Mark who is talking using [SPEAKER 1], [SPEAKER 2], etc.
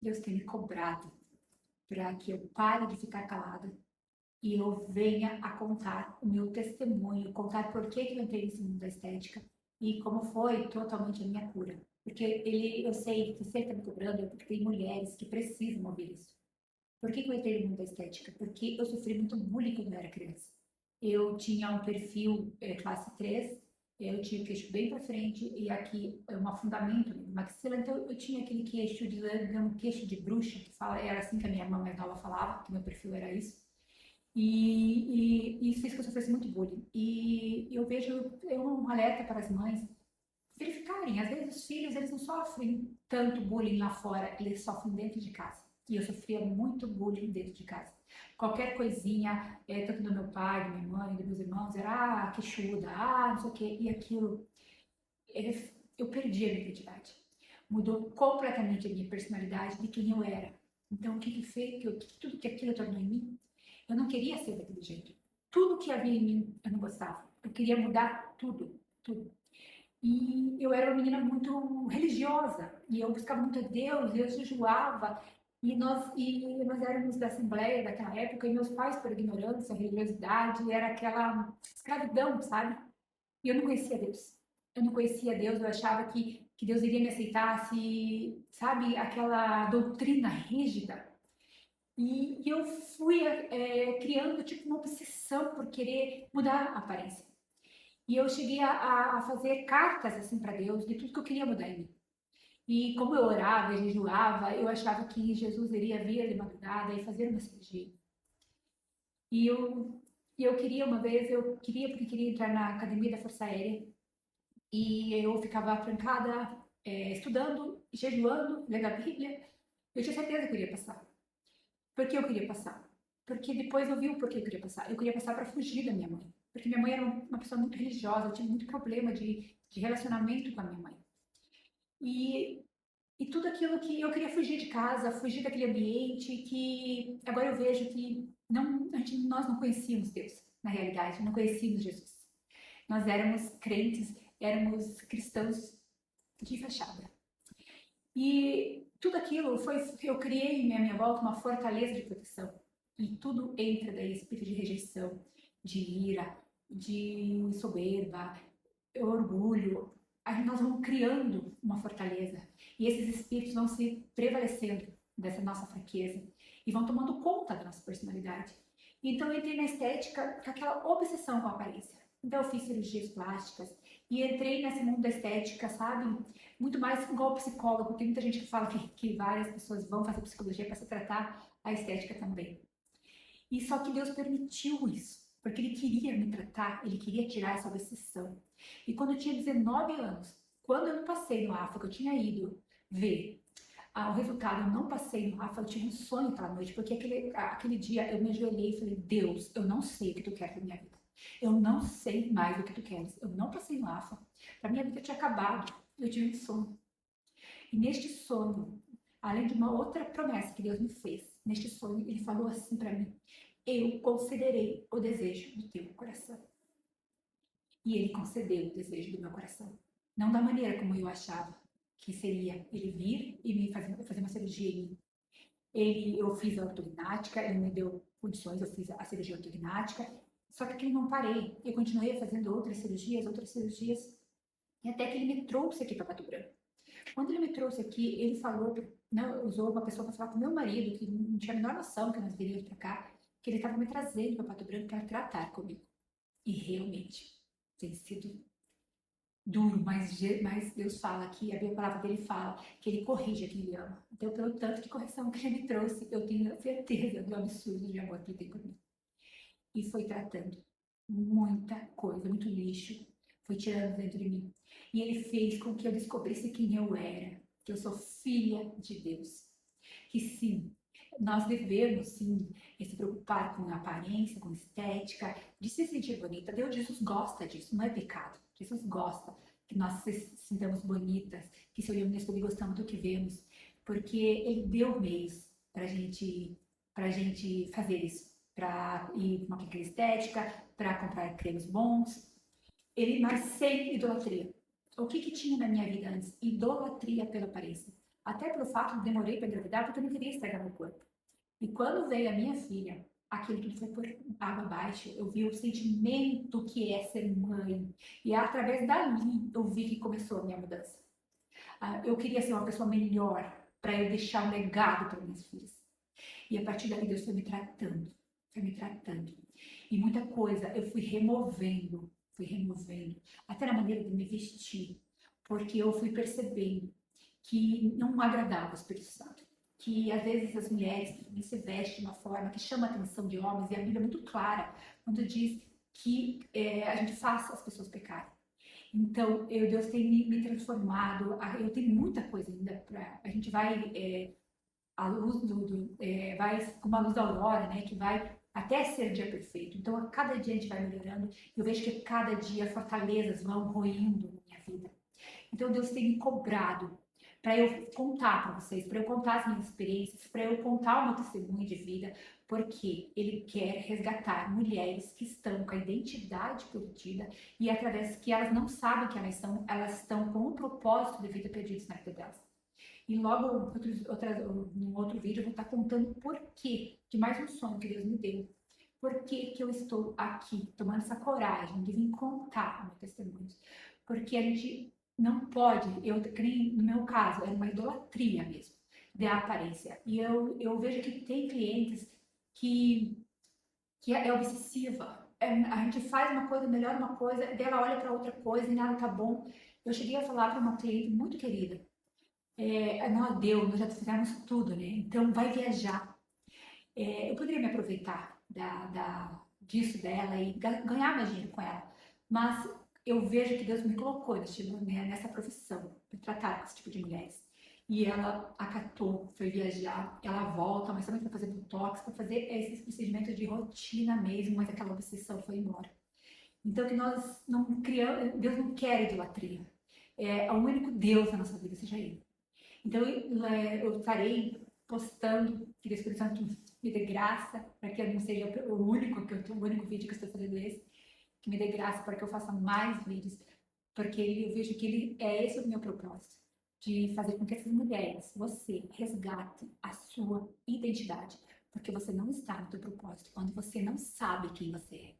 [SPEAKER 1] Deus tem me cobrado para que eu pare de ficar calada e eu venha a contar o meu testemunho, contar por que eu entrei nesse mundo da estética e como foi totalmente a minha cura. Porque eu sei que se ele está me cobrando é porque tem mulheres que precisam ouvir isso. Por que eu entrei no mundo da estética? Porque eu sofri muito bullying quando eu era criança. Eu tinha um perfil classe 3, eu tinha o queixo bem para frente e aqui um afundamento no maxila, então eu tinha aquele queixo queixo de bruxa, que fala, era assim que a minha irmã mais nova falava, que meu perfil era isso. E isso fez que eu sofresse muito bullying. E eu vejo um alerta para as mães verificarem. Às vezes os filhos eles não sofrem tanto bullying lá fora, eles sofrem dentro de casa. E eu sofria muito bullying dentro de casa. Qualquer coisinha, tanto do meu pai, da minha mãe, dos meus irmãos, era queixuda, não sei o quê. E aquilo, eu perdi a minha identidade. Mudou completamente a minha personalidade de quem eu era. Então, o que fez, tudo que aquilo tornou em mim, eu não queria ser daquele jeito. Tudo que havia em mim, eu não gostava. Eu queria mudar tudo, tudo. E eu era uma menina muito religiosa, e eu buscava muito a Deus, e eu jejuava, e nós éramos da Assembleia daquela época, e meus pais, por ignorância, religiosidade, era aquela escravidão, sabe? E eu não conhecia Deus. Eu não conhecia Deus, eu achava que Deus iria me aceitar se, sabe, aquela doutrina rígida. E eu fui criando tipo uma obsessão por querer mudar a aparência. E eu cheguei a fazer cartas assim para Deus de tudo que eu queria mudar em mim. E como eu orava e jejuava, eu achava que Jesus iria vir de madrugada e fazer uma cirurgia. E eu queria uma vez, porque queria entrar na academia da Força Aérea. E eu ficava trancada, estudando, jejuando, lendo a Bíblia. Eu tinha certeza que eu iria passar. Por que eu queria passar? Porque depois eu vi o porquê eu queria passar. Eu queria passar para fugir da minha mãe. Porque minha mãe era uma pessoa muito religiosa, eu tinha muito problema de relacionamento com a minha mãe. E tudo aquilo que eu queria fugir de casa, fugir daquele ambiente, que agora eu vejo que nós não conhecíamos Deus, na realidade, não conhecíamos Jesus. Nós éramos crentes, éramos cristãos de fachada. E tudo aquilo eu criei à minha volta uma fortaleza de proteção. E tudo entra daí, espírito de rejeição, de ira, de soberba, orgulho. Aí nós vamos criando uma fortaleza. E esses espíritos vão se prevalecendo dessa nossa fraqueza e vão tomando conta da nossa personalidade. Então eu entrei na estética com aquela obsessão com a aparência. Então eu fiz cirurgias plásticas e entrei nesse mundo da estética, sabe? Muito mais igual psicólogo. Tem muita gente que fala que várias pessoas vão fazer psicologia para se tratar a estética também. E só que Deus permitiu isso, porque Ele queria me tratar, Ele queria tirar essa obsessão. E quando eu tinha 19 anos, quando eu não passei no AFA, que eu tinha ido ver o resultado, eu não passei no AFA, eu tive um sonho aquela noite, porque aquele dia eu me ajoelhei e falei, Deus, eu não sei o que Tu quer da minha vida. Eu não sei mais o que Tu queres. Eu não passei no AFA. A minha vida tinha acabado. Eu tive um sonho. E neste sonho, além de uma outra promessa que Deus me fez, neste sonho Ele falou assim para mim, eu concederei o desejo do teu coração. E Ele concedeu o desejo do meu coração. Não da maneira como eu achava que seria Ele vir e me fazer uma cirurgia em mim. Eu fiz a ortognática, Ele me deu condições, eu fiz a cirurgia ortognática, só que eu não parei. Eu continuei fazendo outras cirurgias, e até que Ele me trouxe aqui para Pato Branco. Quando Ele me trouxe aqui, Ele falou, né, usou uma pessoa para falar com meu marido, que não tinha a menor noção que nós viríamos para cá, que Ele estava me trazendo para Pato Branco para tratar comigo. E realmente, tem sido duro, mas Deus fala que a palavra dele fala que Ele corrige a quem Ele ama. Então, pelo tanto de correção que Ele me trouxe, eu tenho certeza do absurdo de amor que Ele tem comigo. E foi tratando muita coisa, muito lixo, foi tirando dentro de mim. E Ele fez com que eu descobrisse quem eu era, que eu sou filha de Deus. Que sim, nós devemos sim se preocupar com aparência, com estética, de se sentir bonita. Deus, Jesus gosta disso, não é pecado. Jesus gosta que nós se sintamos bonitas, que se olhamos no espelho e gostamos do que vemos, porque Ele deu meios para gente fazer isso, para ir para uma clínica estética, para comprar cremes bons. Mas sem idolatria. O que tinha na minha vida antes? Idolatria pela aparência. Até pelo fato de demorei para engravidar, porque eu não queria estragar meu corpo. E quando veio a minha filha, aquilo tudo foi por água abaixo. Eu vi o sentimento que é ser mãe. E através dali eu vi que começou a minha mudança. Eu queria ser uma pessoa melhor para eu deixar um legado para minhas filhas. E a partir dali Deus foi me tratando, foi me tratando. E muita coisa eu fui removendo, até na maneira de me vestir, porque eu fui percebendo que não agradava o Espírito Santo. Que às vezes as mulheres se vestem de uma forma que chama a atenção de homens, e a Bíblia é muito clara quando diz que a gente faça as pessoas pecarem. Então, Deus tem me transformado, eu tenho muita coisa ainda para. A gente vai, a luz vai como a luz da aurora, né? Que vai até ser dia perfeito. Então, a cada dia a gente vai melhorando. Eu vejo que cada dia fortalezas vão ruindo na minha vida. Então, Deus tem me cobrado para eu contar para vocês, para eu contar as minhas experiências, para eu contar o meu testemunho de vida, porque Ele quer resgatar mulheres que estão com a identidade perdida e através que elas não sabem que elas estão com um propósito de vida perdido na vida delas. E logo, num outro vídeo, eu vou estar contando por quê, de mais um sonho que Deus me deu. Por que que eu estou aqui, tomando essa coragem de vir contar o meu testemunho? Porque a gente não pode, no meu caso, era uma idolatria mesmo, da aparência. E eu vejo que tem clientes que é obsessiva. A gente faz uma coisa, melhora uma coisa, ela olha para outra coisa e nada tá bom. Eu cheguei a falar para uma cliente muito querida, não deu, nós já fizemos tudo, né? Então vai viajar. Eu poderia me aproveitar disso dela e ganhar mais dinheiro com ela, mas eu vejo que Deus me colocou nessa profissão, para tratar com esse tipo de mulheres. E ela acatou, foi viajar, ela volta, mas também para fazer botox, para fazer esses procedimentos de rotina mesmo, mas aquela obsessão foi embora. Então que nós não criamos, Deus não quer idolatria. É o único Deus na nossa vida, seja Ele. Então eu estarei postando, que o Espírito Santo me dê graça, para que eu não seja o único vídeo que eu estou fazendo esse, que me dê graça para que eu faça mais vídeos, porque eu vejo que esse o meu propósito, de fazer com que essas mulheres, você, resgate a sua identidade, porque você não está no teu propósito quando você não sabe quem você é.